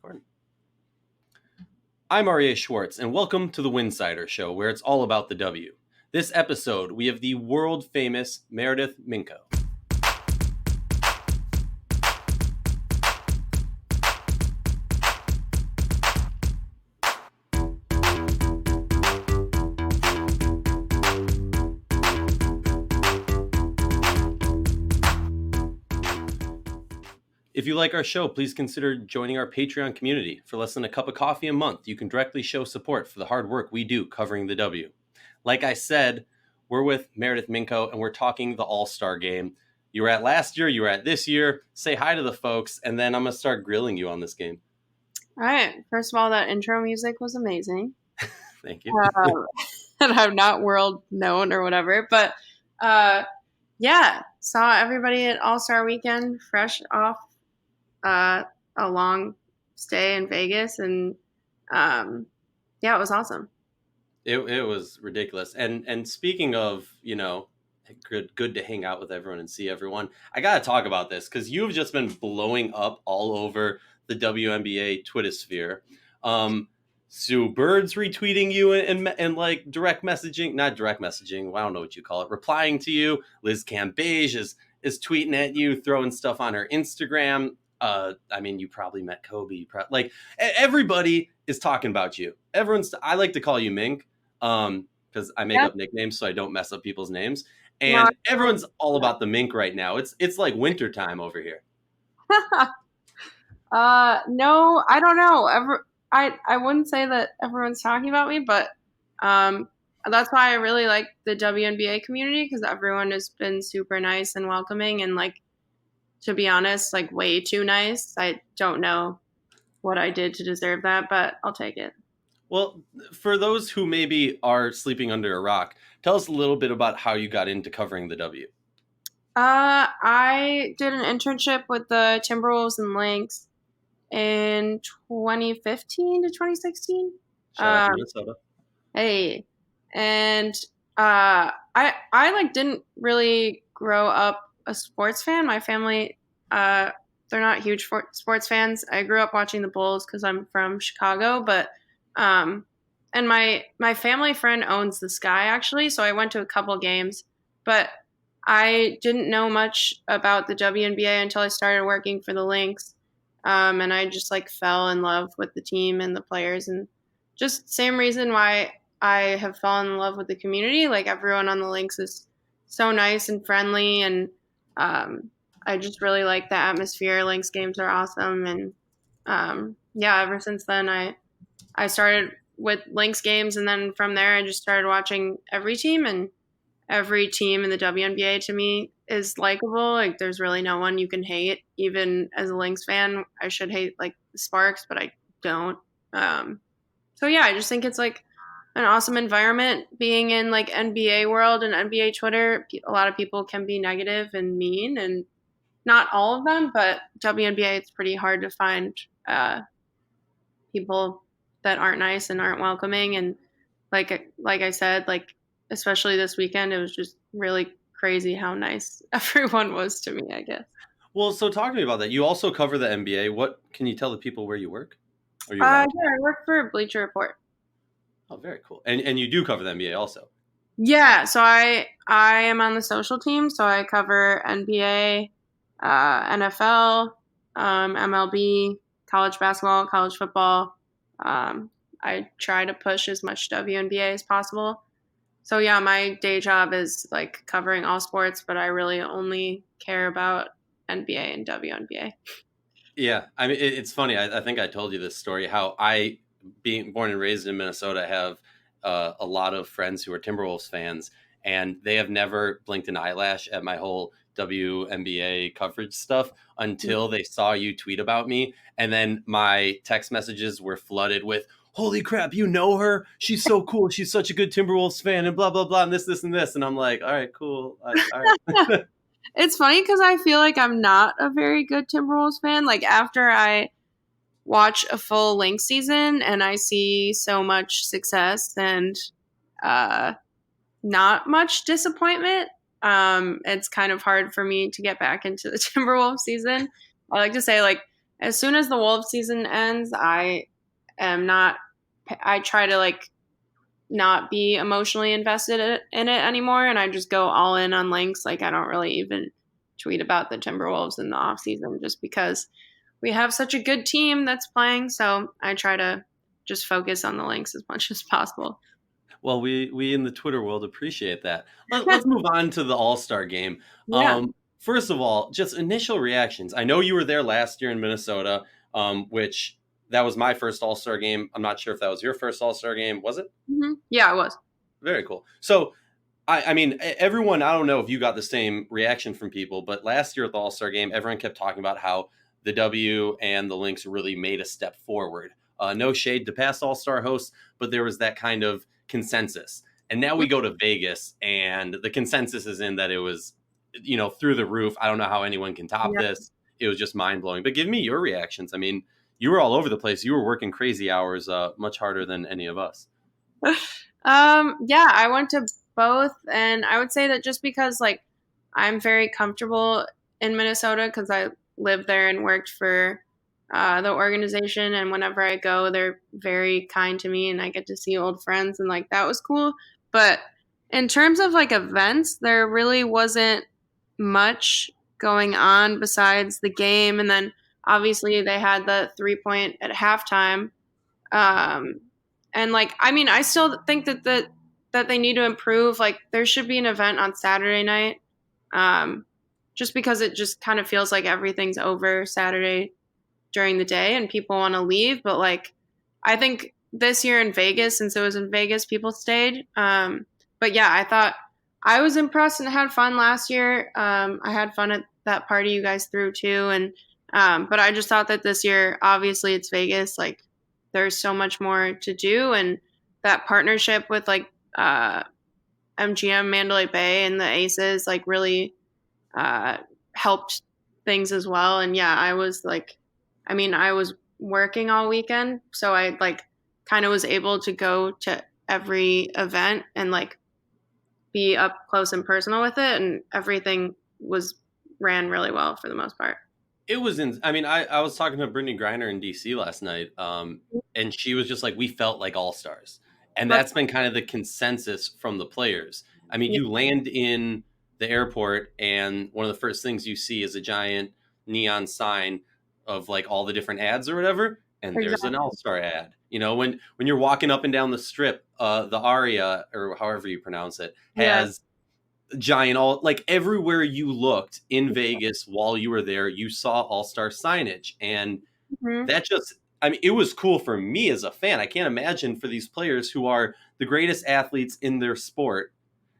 Recording. I'm Aryeh Schwartz, and welcome to the Winsidr show, where it's all about the W. This episode, we have the world-famous Meredith Minkow. If you like our show, please consider joining our Patreon community. For less than a cup of coffee a month, you can directly show support for the hard work we do covering the W. Like I said, we're with Meredith Minkow, and we're talking the All-Star game. You were at last year, you were at this year. Say hi to the folks, and then I'm going to start grilling you on this game. All right. First of all, that intro music was amazing. Thank you. And I'm not world known or whatever, but yeah, saw everybody at All-Star Weekend, fresh off a long stay in Vegas, and yeah, it was awesome. It was ridiculous. And speaking of, good to hang out with everyone and see everyone, I got to talk about this because you've just been blowing up all over the WNBA Twitter sphere. Sue Bird's retweeting you and like direct messaging, not direct messaging, I don't know what you call it, replying to you. Liz Cambage is tweeting at you, throwing stuff on her Instagram. You probably met Kobe. Everybody is talking about you. I like to call you Mink, because I make up nicknames so I don't mess up people's names. And everyone's all about the Mink right now. It's like winter time over here. No, I don't know. I wouldn't say that everyone's talking about me, but that's why I really like the WNBA community, because everyone has been super nice and welcoming, and like, to be honest, like way too nice. I don't know what I did to deserve that, but I'll take it. Well, for those who maybe are sleeping under a rock, tell us a little bit about how you got into covering the W. I did an internship with the Timberwolves and Lynx in 2015 to 2016. Shout out to Minnesota. Hey, and I like didn't really grow up a sports fan. My family, they're not huge sports fans. I grew up watching the Bulls because I'm from Chicago, but and my family friend owns the Sky, actually, so I went to a couple games, but I didn't know much about the WNBA until I started working for the Lynx, and I just like fell in love with the team and the players, and just same reason why I have fallen in love with the community. Like, everyone on the Lynx is so nice and friendly, and I just really like the atmosphere. Lynx games are awesome. And yeah, ever since then, I started with Lynx games. And then from there, I just started watching every team. And every team in the WNBA to me is likable. Like, there's really no one you can hate. Even as a Lynx fan, I should hate like the Sparks, but I don't. So yeah, I just think it's like an awesome environment being in like NBA world and NBA Twitter. A lot of people can be negative and mean, and not all of them, but WNBA, it's pretty hard to find people that aren't nice and aren't welcoming. And like I said, like, especially this weekend, it was just really crazy how nice everyone was to me, I guess. Well, so talk to me about that. You also cover the NBA. What can you tell the people where you work? Yeah, I work for Bleacher Report. Oh, very cool. And you do cover the NBA also. Yeah, so I am on the social team, so I cover NBA, NFL, MLB, college basketball, college football. I try to push as much WNBA as possible. So yeah, my day job is like covering all sports, but I really only care about NBA and WNBA. Yeah, I mean, it's funny. I think I told you this story, how I, being born and raised in Minnesota, have a lot of friends who are Timberwolves fans, and they have never blinked an eyelash at my whole WNBA coverage stuff until they saw you tweet about me. And then my text messages were flooded with, holy crap, you know her? She's so cool. She's such a good Timberwolves fan, and blah, blah, blah, and this, and this. And I'm like, all right, cool. All right. It's funny because I feel like I'm not a very good Timberwolves fan. Like, after I watch a full Lynx season and I see so much success and not much disappointment, it's kind of hard for me to get back into the Timberwolves season. I like to say, like, as soon as the Wolves season ends, I am not. I try to like not be emotionally invested in it anymore, and I just go all in on Lynx. Like I don't really even tweet about the Timberwolves in the off season just because we have such a good team that's playing. So I try to just focus on the Lynx as much as possible. Well, we in the Twitter world appreciate that. Let's move on to the All-Star game. Yeah. First of all, just initial reactions. I know you were there last year in Minnesota, which that was my first All-Star game. I'm not sure if that was your first All-Star game. Was it? Mm-hmm. Yeah, it was. Very cool. So, I mean, everyone, I don't know if you got the same reaction from people, but last year at the All-Star game, everyone kept talking about how the W and the Lynx really made a step forward. No shade to past All-Star hosts, but there was that kind of consensus. And now we go to Vegas, and the consensus is in that it was, through the roof. I don't know how anyone can top this. It was just mind-blowing. But give me your reactions. I mean, you were all over the place. You were working crazy hours, much harder than any of us. Yeah, I went to both, and I would say that just because like I'm very comfortable in Minnesota because I lived there and worked for the organization, and whenever I go, they're very kind to me, and I get to see old friends, and like that was cool. But in terms of like events, there really wasn't much going on besides the game, and then obviously they had the 3-point at halftime. Um, and like, I mean, I still think that they need to improve. Like, there should be an event on Saturday night, just because it just kind of feels like everything's over Saturday during the day and people want to leave. But like, I think this year in Vegas, since it was in Vegas, people stayed. But yeah, I thought I was impressed and had fun last year. I had fun at that party you guys threw too, and but I just thought that this year, obviously, it's Vegas. Like, there's so much more to do, and that partnership with like MGM Mandalay Bay and the Aces like really helped things as well. And yeah, I was like, I mean, I was working all weekend, so I like kind of was able to go to every event and like be up close and personal with it, and everything was ran really well for the most part. It was I mean, I was talking to Brittany Griner in DC last night, and she was just like, we felt like all-stars. And that's been kind of the consensus from the players. I mean, you land in the airport, and one of the first things you see is a giant neon sign of like all the different ads or whatever, and there's an all-star ad. When you're walking up and down the strip, the Aryeh, or however you pronounce it, has giant like everywhere you looked in Vegas while you were there, you saw all-star signage. And that just, I mean, it was cool for me as a fan. I can't imagine for these players who are the greatest athletes in their sport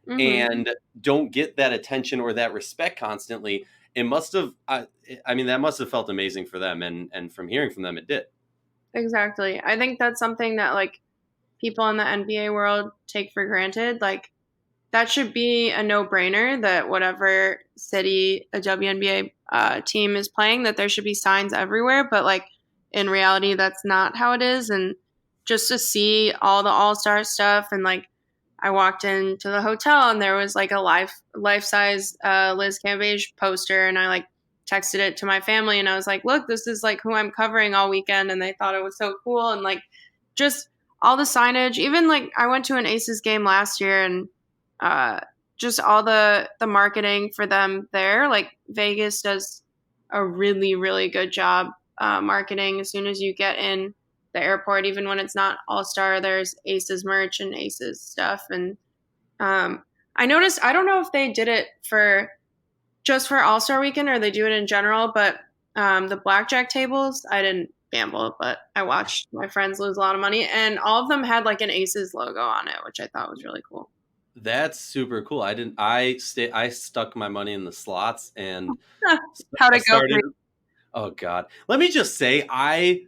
and don't get that attention or that respect constantly. It must have, I mean, that must have felt amazing for them. And from hearing from them, it did. Exactly. I think that's something that like people in the NBA world take for granted. Like, that should be a no-brainer that whatever city a WNBA team is playing, that there should be signs everywhere. But like in reality, that's not how it is. And just to see all the all-star stuff, and like I walked into the hotel and there was like a life-size Liz Cambage poster, and I like texted it to my family and I was like, look, this is like who I'm covering all weekend, and they thought it was so cool. And like just all the signage, even like I went to an Aces game last year, and just all the marketing for them there. Like Vegas does a really, really good job marketing. As soon as you get in the airport, even when it's not all-star, there's Aces merch and Aces stuff. And I noticed, I don't know if they did it just for all-star weekend or they do it in general, but the blackjack tables, I didn't gamble, but I watched my friends lose a lot of money, and all of them had like an Aces logo on it, which I thought was really cool. That's super cool. I stuck my money in the slots, and How'd it go for started. you? Oh God. Let me just say, I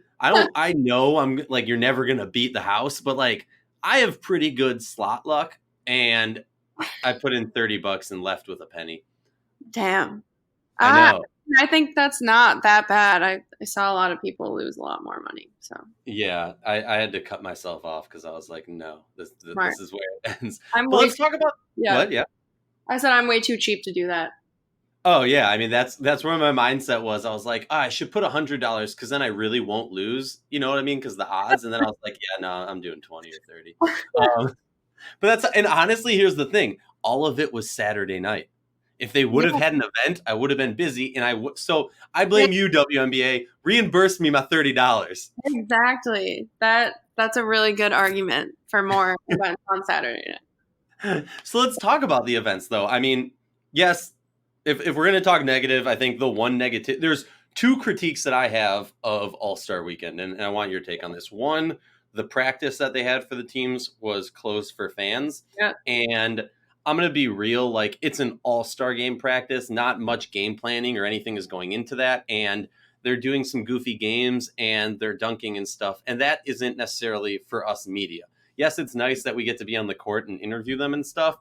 know I'm like, you're never going to beat the house, but like I have pretty good slot luck, and I put in $30 and left with a penny. Damn. I know. I think that's not that bad. I saw a lot of people lose a lot more money. So Yeah, I had to cut myself off because I was like, no, this is where it ends. I'm But let's talk about yeah. what? Yeah. I said I'm way too cheap to do that. Oh yeah, I mean that's where my mindset was. I was like, I should put $100 because then I really won't lose. You know what I mean? Because the odds. And then I was like, yeah, no, I'm doing 20 or 30. Um, but that's and honestly, here's the thing: all of it was Saturday night. If they would have Yeah, had an event, I would have been busy, and I would. So I yeah, blame you, WNBA. Reimburse me my $30. exactly. That's a really good argument for more events on Saturday night. So let's talk about the events, though. I mean, yes, if we're going to talk negative, I think the one negative, there's two critiques that I have of All Star Weekend, and I want your take on this. One, the practice that they had for the teams was closed for fans, Yeah. and I'm going to be real, like it's an All Star game practice, not much game planning or anything is going into that, and they're doing some goofy games and they're dunking and stuff, and that isn't necessarily for us media. Yes, it's nice that we get to be on the court and interview them and stuff,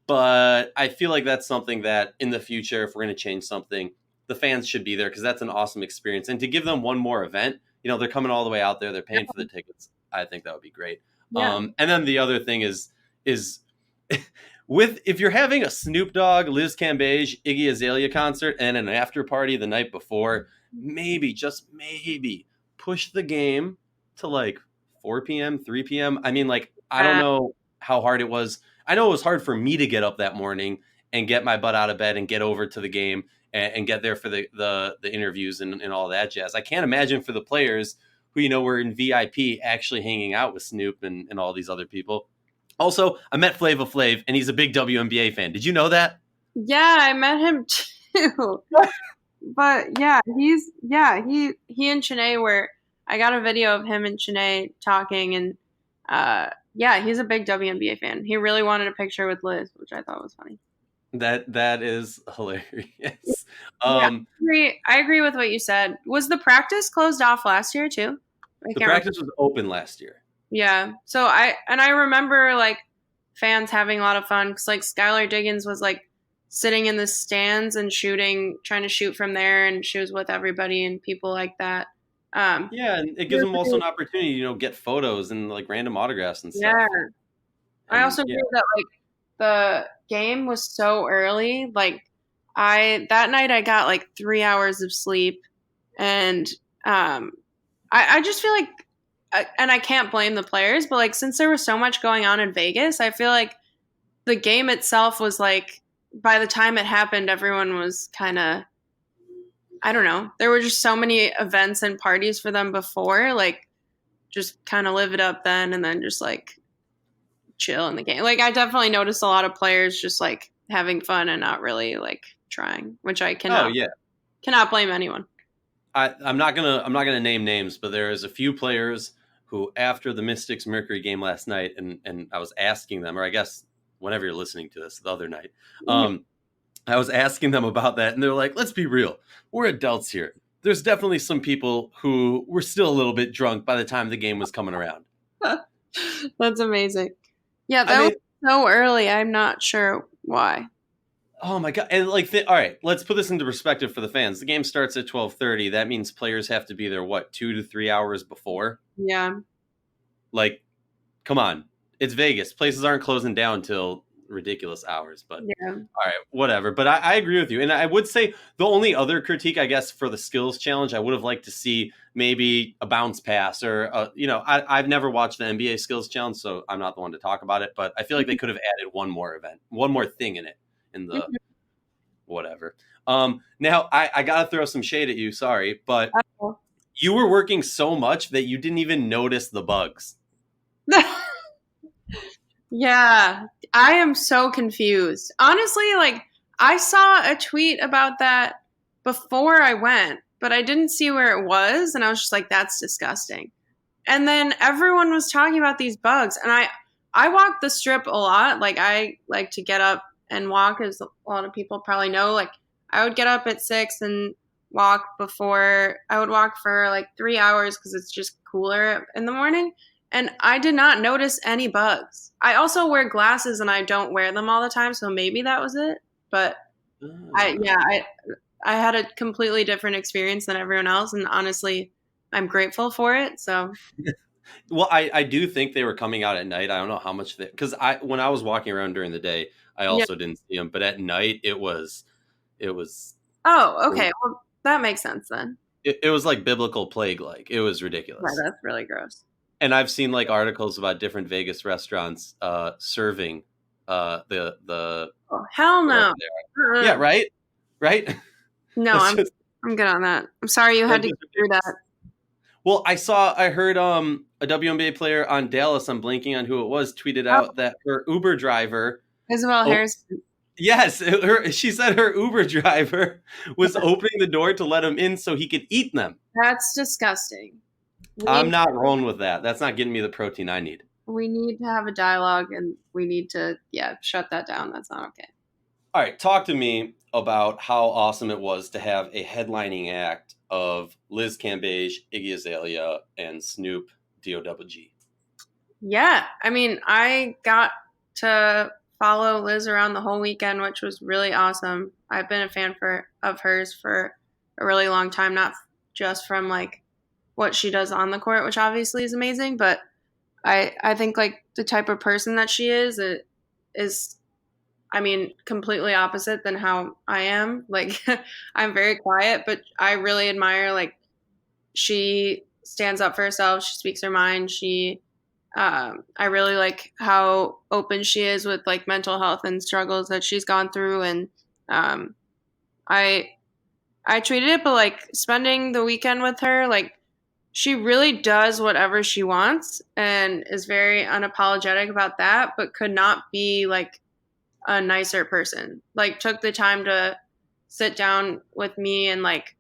but I feel like that's something that in the future, if we're going to change something, the fans should be there because that's an awesome experience. And to give them one more event, they're coming all the way out there, they're paying for the tickets. I think that would be great. Yeah. And then the other thing is with if you're having a Snoop Dogg, Liz Cambage, Iggy Azalea concert and an after party the night before, maybe just maybe push the game to like 4 p.m., 3 p.m. I mean, like I don't Uh, know how hard it was. I know it was hard for me to get up that morning and get my butt out of bed and get over to the game and get there for the interviews and all that jazz. I can't imagine for the players who were in VIP actually hanging out with Snoop and all these other people. Also, I met Flava Flav, and he's a big WNBA fan. Did you know that? yeah, I met him too. But yeah, he and Chanae were. I got a video of him and Chanae talking, and yeah, he's a big WNBA fan. He really wanted a picture with Liz, which I thought was funny. That is hilarious. Yeah, Um, I agree with what you said. Was the practice closed off last year too? I the can't remember. practice was open last year. Yeah, so I remember like fans having a lot of fun because like Skylar Diggins was like sitting in the stands and trying to shoot from there, and she was with everybody and people like that. Um, Yeah, and it gives them also an opportunity, get photos and like random autographs and stuff. yeah, I And also yeah, agree that like the game was so early. Like I that night I got like 3 hours of sleep, and I just feel like, and I can't blame the players, but like since there was so much going on in Vegas, I feel like the game itself was like by the time it happened, everyone was kind of, I don't know. There were just so many events and parties for them before, like just kind of live it up then and then just like chill in the game. Like I definitely noticed a lot of players just like having fun and not really like trying, which I oh cannot yeah. cannot blame anyone. I'm not gonna name names, but there is a few players who, after the Mystics Mercury game last night, and I was asking them, or I guess whenever you're listening to this, the other night, I was asking them about that, and they're like, "Let's be real, we're adults here. There's definitely some people who were still a little bit drunk by the time the game was coming around." That's amazing. Yeah, I that was mean, so early. I'm not sure why. oh my god! And like, all right, let's put this into perspective for the fans. The game starts at 12:30. That means players have to be there 2 to 3 hours before. Yeah. Like, come on, it's Vegas. Places aren't closing down till ridiculous hours. But Yeah. all right, whatever. But I agree with you, and I would say the only other critique, I guess, for the skills challenge, I would have liked to see maybe a bounce pass or I've never watched the NBA skills challenge, so I'm not the one to talk about it. But I feel like they could have added one more event, one more thing in it in the whatever. Now I gotta throw some shade at you. Sorry, but Oh. you were working so much that you didn't even notice the bugs. Yeah, I am so confused. Honestly, like I saw a tweet about that before I went, but I didn't see where it was, and I was just like, that's disgusting. And then everyone was talking about these bugs, and I walk the strip a lot. Like I like to get up and walk, as a lot of people probably know. Like I would get up at 6 and walk before I would walk for like 3 hours because it's just cooler in the morning. And I did not notice any bugs. I also wear glasses and I don't wear them all the time, so maybe that was it. But I yeah, I had a completely different experience than everyone else, and honestly, I'm grateful for it. So Well, I do think they were coming out at night. I don't know how much because when I was walking around during the day, I yeah, also didn't see them. But at night, it was It was. Oh, okay. Well, that makes sense then. It was like biblical plague. Like it was Right, ridiculous. that's really gross. And I've seen like articles about different Vegas restaurants serving the Oh, hell whatever no. they are. Yeah, right, right. No, It's just I'm good on that. I'm sorry you had to go through that. Well, I heard a WNBA player on Dallas, I'm blanking on who it was, tweeted Oh, out that her Uber driver, Isabel Harrison. yes, she said her Uber driver was opening the door to let him in so he could eat them. That's disgusting. I'm not rolling with that. That's not getting me the protein I need. We need to have a dialogue, and we need to, shut that down. That's not okay. All right, talk to me about how awesome it was to have a headlining act of Liz Cambage, Iggy Azalea, and Snoop D-O-double-G. Yeah, I mean, I got to follow Liz around the whole weekend, which was really awesome. I've been a fan of hers for a really long time, not just from like what she does on the court, which obviously is amazing, but I think like the type of person that she is, it is, I mean, completely opposite than how I am. Like I'm very quiet, but I really admire, like, she stands up for herself. She speaks her mind. I really like how open she is with like mental health and struggles that she's gone through. And um, I tweeted it, but like spending the weekend with her, like she really does whatever she wants and is very unapologetic about that, but could not be like a nicer person. Like took the time to sit down with me and like,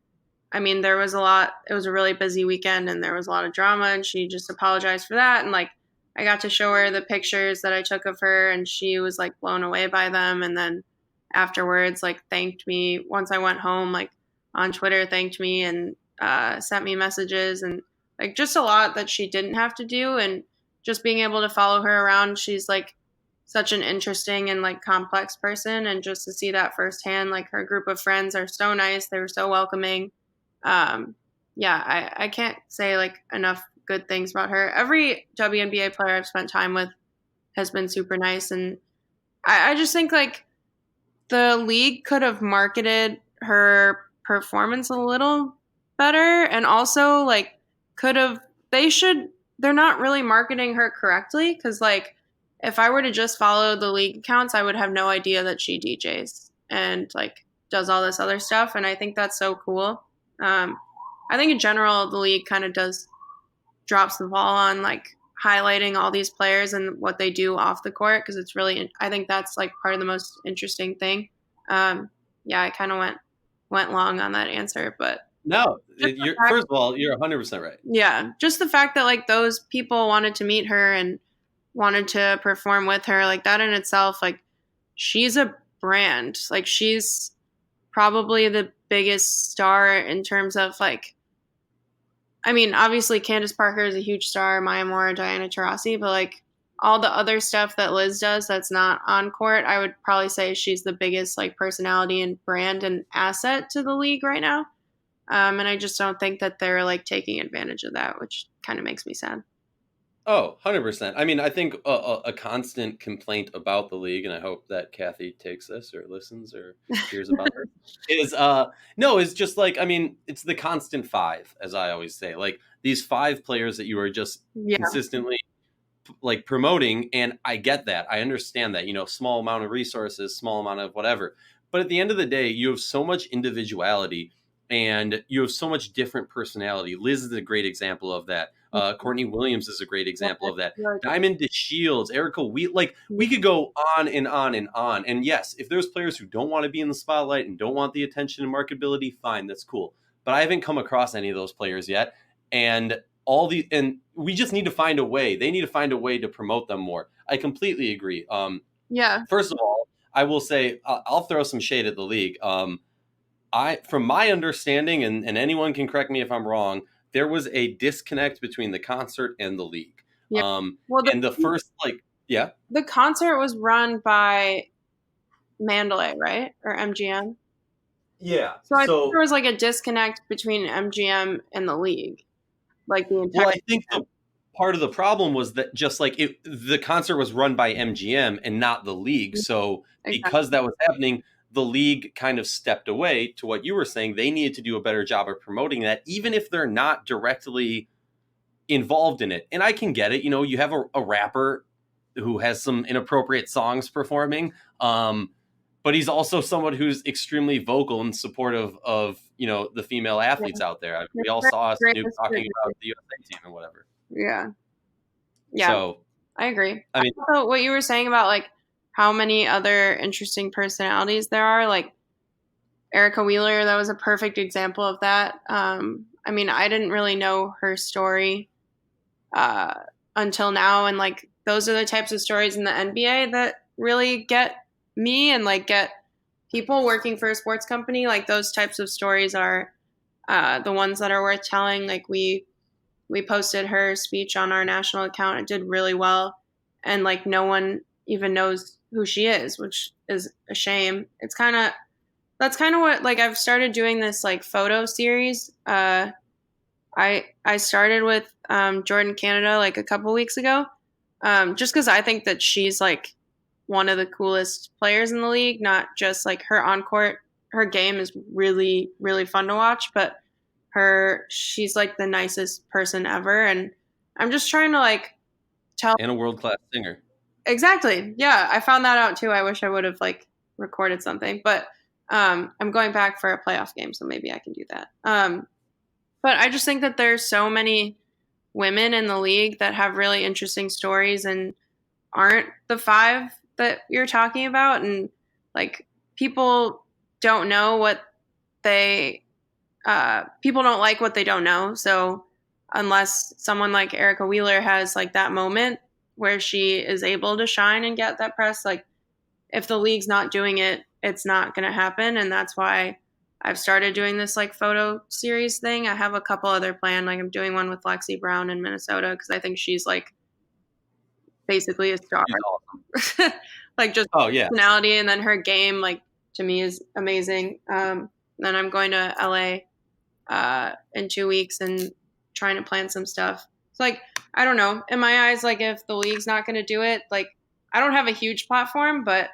I mean, it was a really busy weekend and there was a lot of drama and she just apologized for that. And like, I got to show her the pictures that I took of her and she was like blown away by them. And then afterwards, like thanked me once I went home, like on Twitter, thanked me and sent me messages and like just a lot that she didn't have to do. And just being able to follow her around, she's like such an interesting and like complex person. And just to see that firsthand, like her group of friends are so nice. They were so welcoming. I can't say like enough good things about her. Every WNBA player I've spent time with has been super nice. And I just think like the league could have marketed her performance a little better. And also like they're not really marketing her correctly. Cause like if I were to just follow the league accounts, I would have no idea that she DJs and like does all this other stuff. And I think that's so cool. I think in general, the league kind of drops the ball on like highlighting all these players and what they do off the court. Cause it's really, I think that's like part of the most interesting thing. I kind of went long on that answer, but no, first of all, you're 100% right. Yeah. Just the fact that like those people wanted to meet her and wanted to perform with her, like that in itself, like she's a brand. Like she's probably the biggest star in terms of like, I mean, obviously Candace Parker is a huge star, Maya Moore, Diana Taurasi, but like all the other stuff that Liz does that's not on court, I would probably say she's the biggest like personality and brand and asset to the league right now. And I just don't think that they're like taking advantage of that, which kind of makes me sad. Oh, 100%. I mean, I think a constant complaint about the league, and I hope that Kathy takes this or listens or hears about her, is just like, I mean, it's the constant five, as I always say. Like these five players that you are just consistently like promoting, and I get that. I understand that, small amount of resources, small amount of whatever. But at the end of the day, you have so much individuality and you have so much different personality. Liz is a great example of that. Courtney Williams is a great example of that. Diamond DeShields, Erika Wheeler, like we could go on and on and on. And yes, if there's players who don't want to be in the spotlight and don't want the attention and marketability, fine, that's cool. But I haven't come across any of those players yet. And we just need to find a way. They need to find a way to promote them more. I completely agree. First of all, I will say I'll throw some shade at the league. From my understanding, and anyone can correct me if I'm wrong, there was a disconnect between the concert and the league. Yeah. The concert was run by Mandalay, right? Or MGM? Yeah. So I think there was like a disconnect between MGM and the league. Like the entire. Well, I think part of the problem was that just like the concert was run by MGM and not the league. So because that was happening, the league kind of stepped away to what you were saying. They needed to do a better job of promoting that, even if they're not directly involved in it. And I can get it. You know, you have a rapper who has some inappropriate songs performing, but he's also someone who's extremely vocal and supportive of, you know, the female athletes out there. We all saw Snoop talking about the USA team and whatever. Yeah. Yeah. So I agree. I mean, also, what you were saying about like how many other interesting personalities there are, like Erika Wheeler, that was a perfect example of that. I mean, I didn't really know her story until now, and like those are the types of stories in the NBA that really get me and like get people working for a sports company. Like those types of stories are the ones that are worth telling. Like we posted her speech on our national account. It did really well, and like no one even knows who she is, which is a shame. That's kind of what, like, I've started doing this like photo series. I started with Jordan Canada like a couple weeks ago, just because I think that she's like one of the coolest players in the league. Not just like her on court, her game is really, really fun to watch, but she's like the nicest person ever, and I'm just trying to like tell. And a world-class singer. Exactly. Yeah, I found that out too. I wish I would have like recorded something, but I'm going back for a playoff game, so maybe I can do that. But I just think that there's so many women in the league that have really interesting stories and aren't the 5 that you're talking about, and like people don't know what people don't like what they don't know. So unless someone like Erika Wheeler has like that moment where she is able to shine and get that press, like if the league's not doing it, it's not going to happen. And that's why I've started doing this like photo series thing. I have a couple other planned. Like I'm doing one with Lexi Brown in Minnesota because I think she's like basically a star. Awesome. Like just personality, and then her game like to me is amazing. Then I'm going to LA in 2 weeks and trying to plan some stuff. It's like, I don't know, in my eyes, like if the league's not going to do it, like I don't have a huge platform, but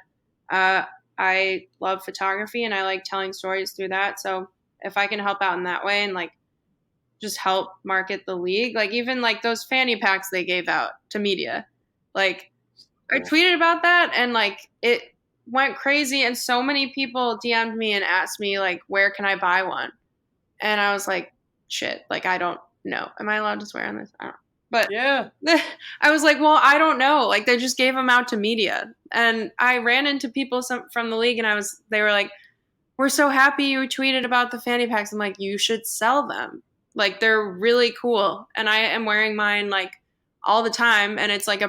I love photography and I like telling stories through that. So if I can help out in that way and like just help market the league, like even like those fanny packs they gave out to media, like I tweeted about that and like it went crazy, and so many people DM'd me and asked me like, where can I buy one? And I was like, shit, like I don't know. Am I allowed to swear on this? I don't know. But yeah, I was like, well, I don't know. Like they just gave them out to media, and I ran into people from the league, and they were like, we're so happy you tweeted about the fanny packs. I'm like, you should sell them. Like they're really cool, and I am wearing mine like all the time, and it's like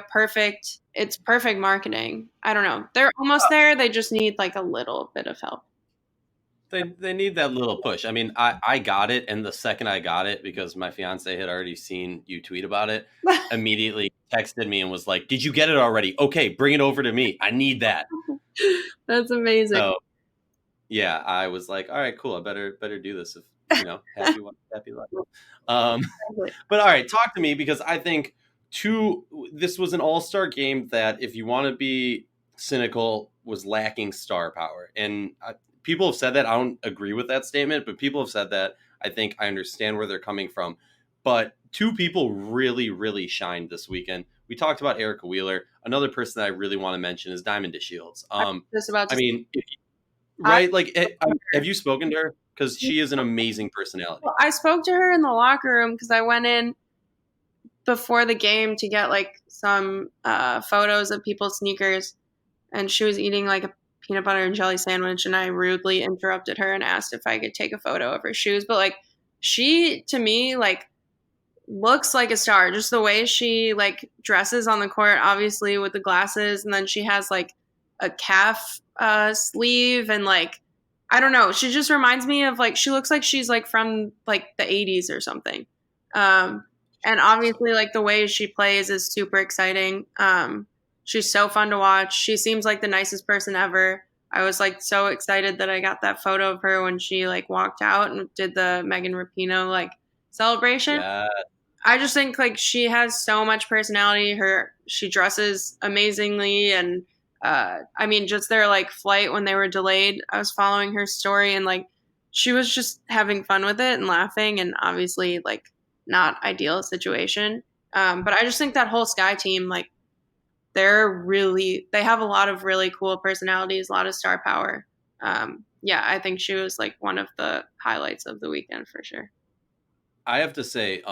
it's perfect marketing. I don't know. They're almost there. They just need like a little bit of help. They need that little push. I mean, I got it, and the second I got it, because my fiance had already seen you tweet about it, immediately texted me and was like, "Did you get it already? Okay, bring it over to me. I need that." That's amazing. So, yeah, I was like, "All right, cool. I better do this. If happy life." But all right, talk to me, because I think this was an all-star game that, if you want to be cynical, was lacking star power, and people have said that. I don't agree with that statement, but people have said that. I think I understand where they're coming from. But 2 people really, really shined this weekend. We talked about Erika Wheeler. Another person that I really want to mention is Diamond DeShields. Have you spoken to her? Because she is an amazing personality. Well, I spoke to her in the locker room because I went in before the game to get like some photos of people's sneakers, and she was eating like a peanut butter and jelly sandwich, and I rudely interrupted her and asked if I could take a photo of her shoes. But like she, to me, like looks like a star, just the way she like dresses on the court, obviously with the glasses, and then she has like a calf sleeve, and like I don't know, she just reminds me of like, she looks like she's like from like the 80s or something. And obviously like the way she plays is super exciting. She's so fun to watch. She seems like the nicest person ever. I was like so excited that I got that photo of her when she like walked out and did the Megan Rapinoe like celebration. Yeah. I just think like she has so much personality. She dresses amazingly, and I mean, just their like flight when they were delayed. I was following her story and like she was just having fun with it and laughing, and obviously like not ideal situation. But I just think that whole Sky team, like they have a lot of really cool personalities, a lot of star power. Yeah, I think she was like one of the highlights of the weekend for sure. I have to say,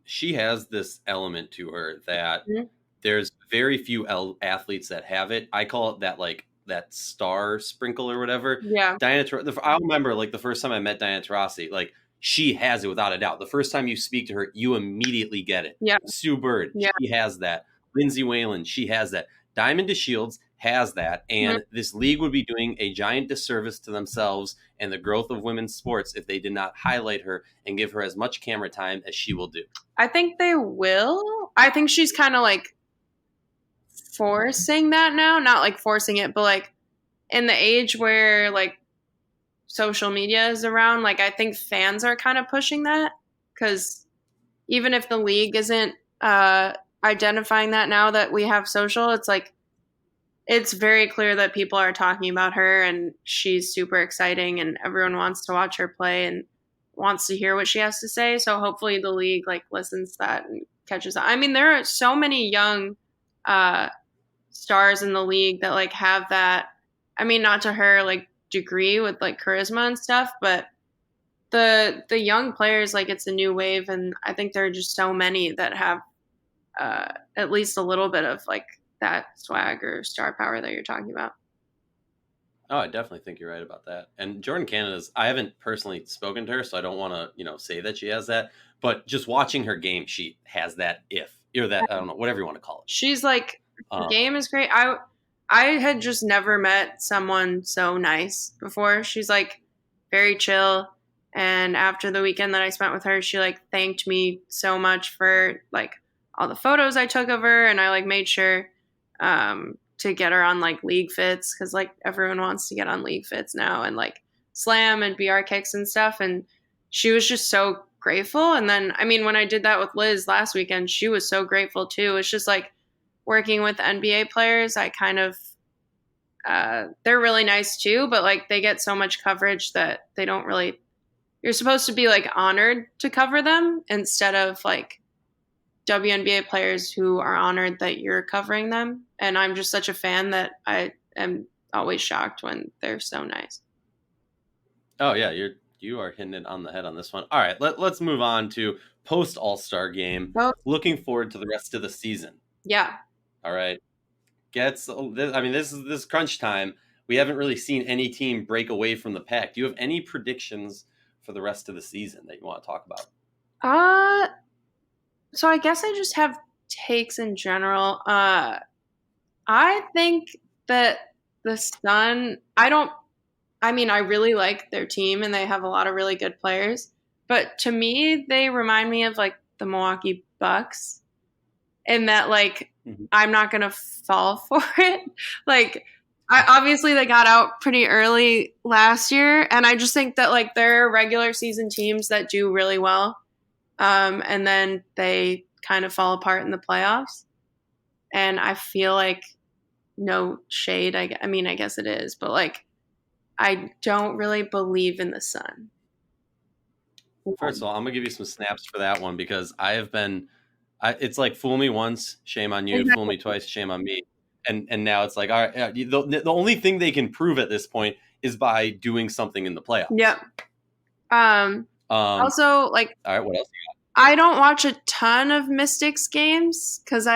she has this element to her that Mhm. there's very few athletes that have it. I call it that, like that star sprinkle or whatever. Yeah, I remember like the first time I met Diana Taurasi, like she has it without a doubt. The first time you speak to her, you immediately get it. yeah, Sue Bird, yeah. she has that. Lindsay Whalen, she has that. Diamond DeShields has that, Mhm. and this league would be doing a giant disservice to themselves and the growth of women's sports if they did not highlight her and give her as much camera time as she will do. I think they will. I think she's kind of like forcing that now, not like forcing it, but like in the age where like social media is around, like I think fans are kind of pushing that because even if the league isn't identifying that now that we have social, it's like it's very clear that people are talking about her and she's super exciting and everyone wants to watch her play and wants to hear what she has to say. So hopefully the league like listens to that and catches on. I mean, there are so many young uh, stars in the league that like have that. I mean, not to her like degree with like charisma and stuff, but the young players, like it's a new wave, and I think there are just so many that have at least a little bit of like that swag or star power that you're talking about. Oh, I definitely think you're right about that. And Jordan Canada's, I haven't personally spoken to her, so I don't want to, say that she has that. But just watching her game, she has that or that, I don't know, whatever you want to call it. She's like the Um, game is great. I had just never met someone so nice before. She's like very chill. And after the weekend that I spent with her, she like thanked me so much for like all the photos I took of her, and I like made sure to get her on like league fits because like everyone wants to get on league fits now and like slam and BR kicks and stuff. And she was just so grateful. And then I mean, when I did that with Liz last weekend, she was so grateful too. It's just like working with NBA players, I kind of they're really nice too, but like they get so much coverage that they don't really. You're supposed to be like honored to cover them instead of like WNBA players who are honored that you're covering them. And I'm just such a fan that I am always shocked when they're so nice. oh yeah, you are hitting it on the head on this one. All right, let's move on to post All-Star game. Oh, Looking forward to the rest of the season. yeah. All right. This is crunch time. We haven't really seen any team break away from the pack. Do you have any predictions for the rest of the season that you want to talk about? So I guess I just have takes in general. I think that the Sun, I mean, I really like their team and they have a lot of really good players. But to me, they remind me of like the Milwaukee Bucks in that like Mhm. I'm not gonna fall for it. Like obviously they got out pretty early last year, and I just think that like there are regular season teams that do really well, and then they kind of fall apart in the playoffs. And I feel like no shade. I mean, I guess it is, but like I don't really believe in the Sun. First of all, I'm gonna give you some snaps for that one because it's like fool me once, shame on you. Fool Exactly. me twice, shame on me. And now it's like, all right, the only thing they can prove at this point is by doing something in the playoffs. Yep. Um, Also, like all right, what else? I don't watch a ton of Mystics games because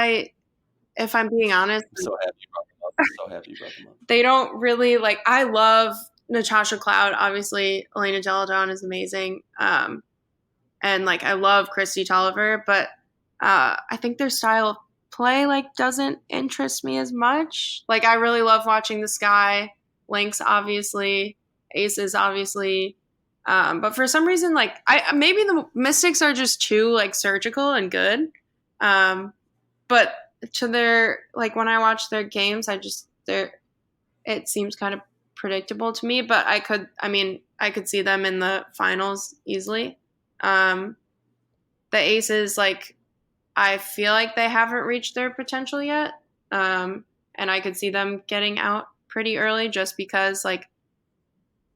if I'm being honest, I'm so happy you brought them up. I'm so happy you brought them up. they don't really like. I love Natasha Cloud. Obviously, Elena Deladon is amazing, and like I love Christy Tolliver, but I think their style of play like doesn't interest me as much. Like I really love watching the Sky, Lynx, obviously, Aces, obviously. But for some reason, like I maybe the Mystics are just too like surgical and good. But to their like when I watch their games, it seems kind of predictable to me. But I could see them in the finals easily. The Aces, like I feel like they haven't reached their potential yet. and I could see them getting out pretty early just because like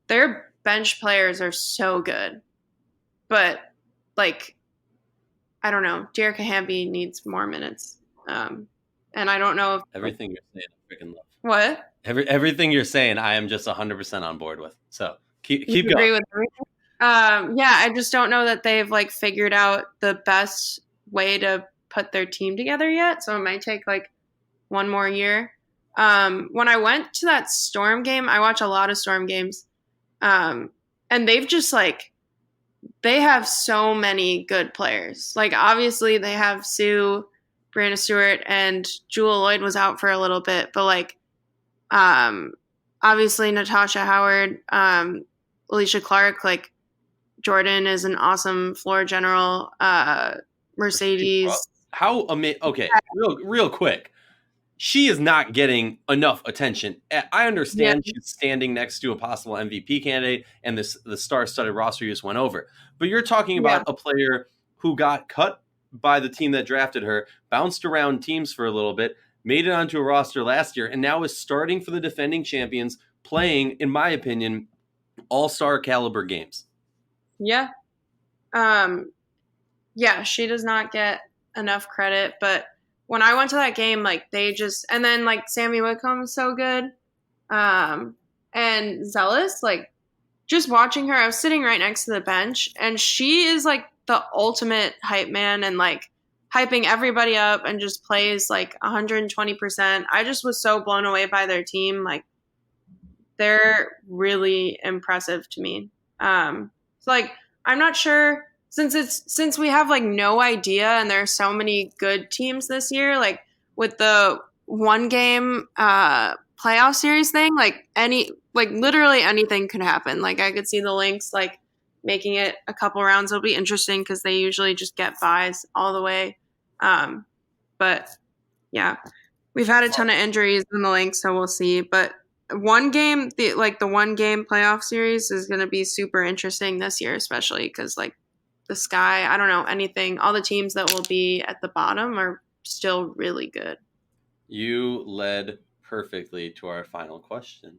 their bench players are so good. But like I don't know, Jerica Hamby needs more minutes. And I don't know if Everything you're saying, I freaking love. what? Everything you're saying, I am just 100% on board with. So keep You going. agree with everything? Yeah, I just don't know that they've like figured out the best way to put their team together yet. So it might take like one more year. When I went to that Storm game, I watch a lot of Storm games, and they've just like they have so many good players. Like obviously they have Sue, Brianna Stewart, and Jewel Lloyd was out for a little bit, but like obviously Natasha Howard, Alicia Clark, like Jordan is an awesome floor general. Mercedes. How amazing. Okay, real quick. She is not getting enough attention. I understand she's standing next to a possible MVP candidate and the star-studded roster you just went over. But you're talking about a player who got cut by the team that drafted her, bounced around teams for a little bit, made it onto a roster last year, and now is starting for the defending champions, playing, in my opinion, all-star caliber games. Yeah. Yeah, she does not get enough credit, but when I went to that game, like they just, and then like Sammy Whitcomb is so good. And Zealous, like just watching her, I was sitting right next to the bench and she is like the ultimate hype man and like hyping everybody up and just plays like 120%. I just was so blown away by their team. Like they're really impressive to me. So like, I'm not sure since we have like no idea and there are so many good teams this year, like with the one game playoff series thing, like literally anything could happen. Like I could see the Lynx like making it a couple rounds. It'll be interesting because they usually just get buys all the way. But yeah, we've had a ton of injuries in the Lynx, so we'll see. But one game, the one game playoff series is going to be super interesting this year, especially because like the Sky, I don't know anything. All the teams that will be at the bottom are still really good. You led perfectly to our final question.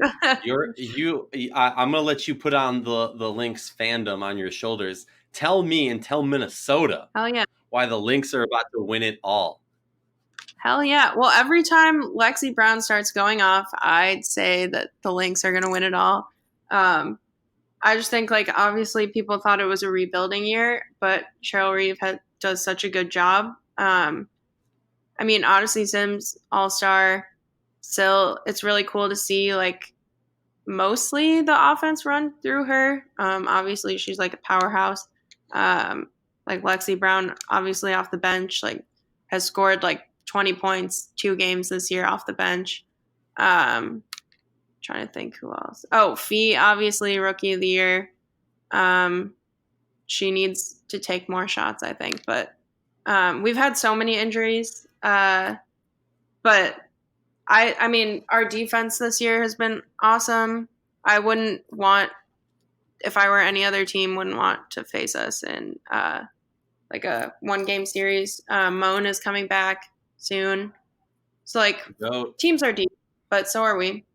I'm gonna let you put on the Lynx fandom on your shoulders. Tell me and tell Minnesota why the Lynx are about to win it all. Hell yeah. Well, every time Lexi Brown starts going off, I'd say that the Lynx are gonna win it all. I just think, like, obviously people thought it was a rebuilding year, but Cheryl Reeve does such a good job. I mean, Odyssey Sims, All-Star, still, it's really cool to see, like, mostly the offense run through her. Obviously, she's, like, a powerhouse. Like, Lexi Brown, obviously off the bench, like, has scored, like, 20 points 2 games this year off the bench. Trying to think who else. Oh, Fee, obviously rookie of the year. She needs to take more shots, I think. But we've had so many injuries. But I mean, our defense this year has been awesome. I wouldn't want, if I were any other team, wouldn't want to face us in like a 1-game series. Moan is coming back soon. So like teams are deep, but so are we.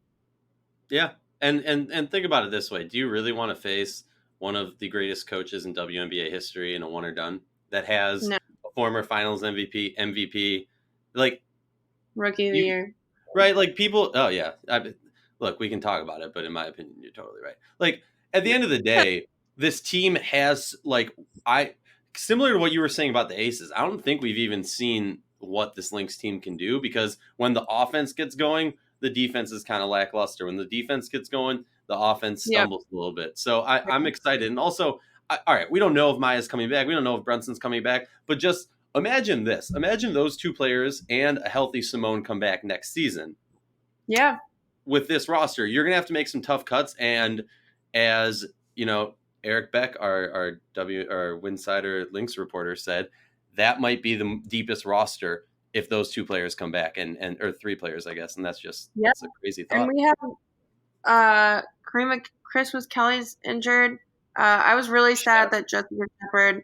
Yeah, and think about it this way: do you really want to face one of the greatest coaches in WNBA history in a one or done that has a former Finals MVP, like rookie of the year, right? Like people, oh yeah. Look, we can talk about it, but in my opinion, you're totally right. Like at the end of the day, this team has similar to what you were saying about the Aces. I don't think we've even seen what this Lynx team can do because when the offense gets going, the defense is kind of lackluster. When the defense gets going, the offense stumbles a little bit. So I'm excited. And also, all right, we don't know if Maya's coming back. We don't know if Brunson's coming back. But just imagine this. Imagine those 2 players and a healthy Simone come back next season. Yeah. With this roster, you're going to have to make some tough cuts. And as, you know, Eric Beck, our WNsidr Lynx reporter said, that might be the deepest roster if those 2 players come back or 3 players, I guess. And that's just that's a crazy thought. And we have Karima Christmas-Kelly's injured. I was really sad that Jessica Shepard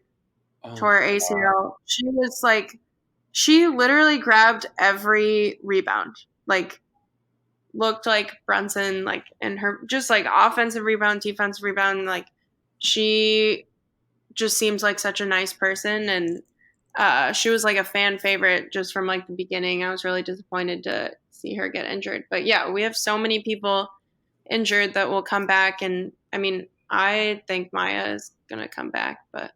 tore ACL. She was like, she literally grabbed every rebound. like looked like Brunson, like in her just like offensive rebound, defensive rebound. Like she just seems like such a nice person, and she was like a fan favorite just from like the beginning. I was really disappointed to see her get injured, but yeah, we have so many people injured that will come back, and I mean, I think Maya is gonna come back, but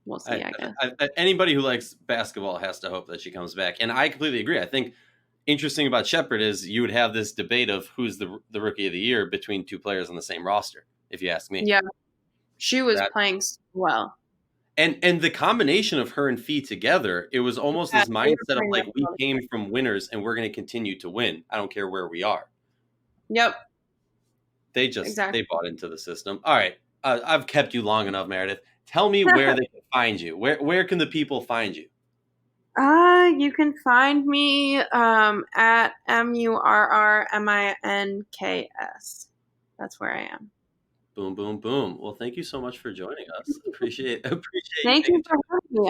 we'll see. I guess. Anybody who likes basketball has to hope that she comes back, and I completely agree. I think interesting about Shepherd is you would have this debate of who's the rookie of the year between two players on the same roster, if you ask me. Yeah, she was playing so well. And the combination of her and Fee together, it was almost this mindset of like, we came from winners and we're going to continue to win. I don't care where we are. Yep. They bought into the system. All right. I've kept you long enough, Meredith. Tell me where they can find you. Where can the people find you? You can find me at MURRMINKS. That's where I am. Boom, boom, boom. Well, thank you so much for joining us. Appreciate Thank you for having me.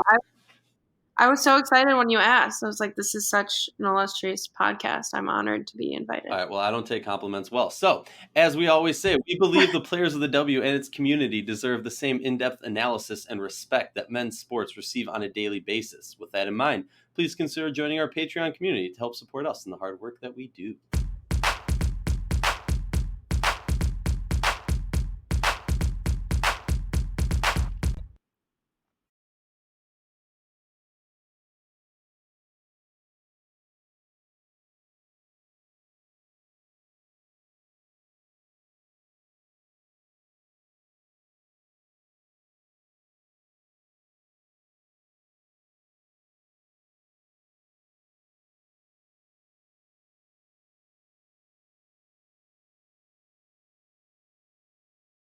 I was so excited when you asked. I was like, this is such an illustrious podcast. I'm honored to be invited. All right. Well, I don't take compliments well. So, as we always say, we believe the players of the W and its community deserve the same in-depth analysis and respect that men's sports receive on a daily basis. With that in mind, please consider joining our Patreon community to help support us in the hard work that we do.